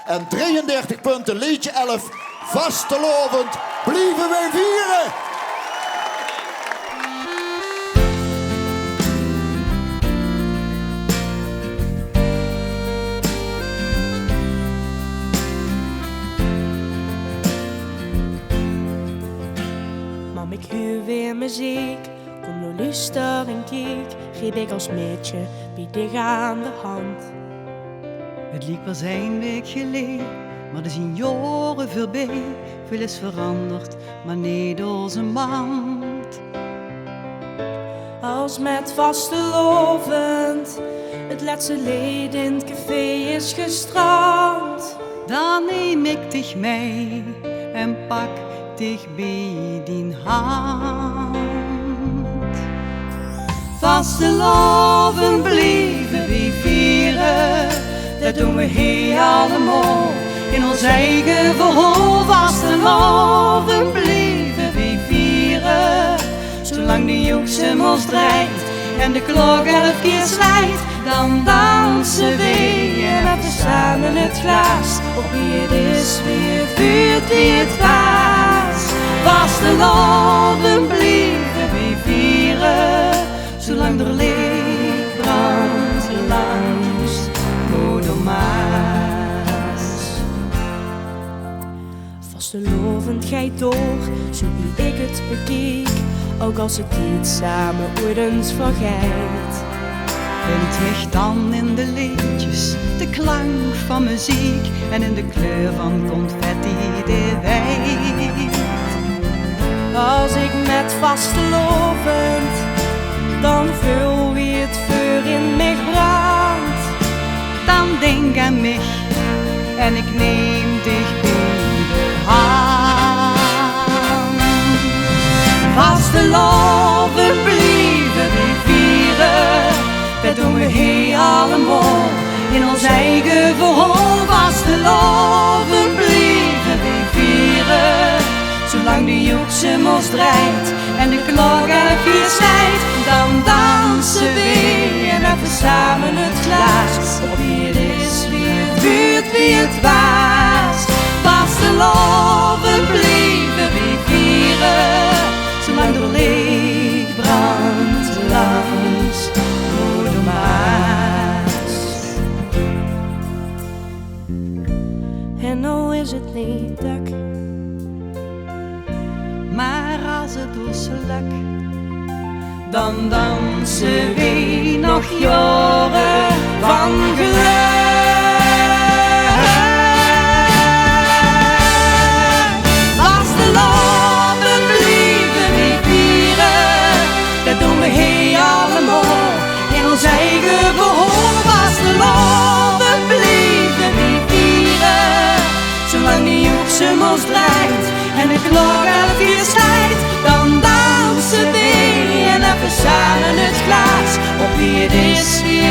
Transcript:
En 33 punten, liedje 11, vastelovend, blijven wij vieren. Mam, ik huur weer muziek, kom nou luister en kijk. Geef ik als meidje, bied ik aan de hand. Het liep pas een week geleden, maar er zijn jaren voorbij. Veel is veranderd, maar niet onze mand. Als met vastelovend het laatste leed in het café is gestrand, Dan neem ik dich mee en pak dich bij die hand. Vastelovend blijven we vieren, dat doen we heel allemaal in ons eigen verhaal. Vastelovend blijven we vieren, zolang de joeksem ons draait en de klok 11 keer slijt. Dan dansen we en hebben samen het glas op wie het is, wie het vuurt, wie het was. Vastelovend blijven we vieren, zolang er licht brandt langs Moedermaas. Vastelovend gaat door, zo wie ik het bekeek, ook als het niet samen ooit eens vergeet. Vindt zich dan in de liedjes de klank van muziek en in de kleur van confetti de wijd. Als ik met vastelovend, dan voel wie het vuur in mij brandt. Dan denk aan mij en ik neem dich bij de hand. Vastelovend blijven we vieren, dat doen we heel allemaal in ons eigen verhaal. Vastelovend blijven we vieren, zolang de joeksem ons draait en de klok 11 keer slijt. Dan dansen we en even samen het glas op wie het is, wie het buurt, wie het was. Vastelovend blijven we vieren, zolang er licht brandt langs Moedermaas. En nou is het niet dak, maar als het ons lukt, dan dansen we nog jaren van geluk. Vastelovend blijven we vieren, dat doen we heel allemaal in ons eigen verhaal. Vastelovend blijven we vieren, zolang de joeksem ons draait en de klok 11 keer slijt. Dan dansen we en even samen het glas op wie het is, wie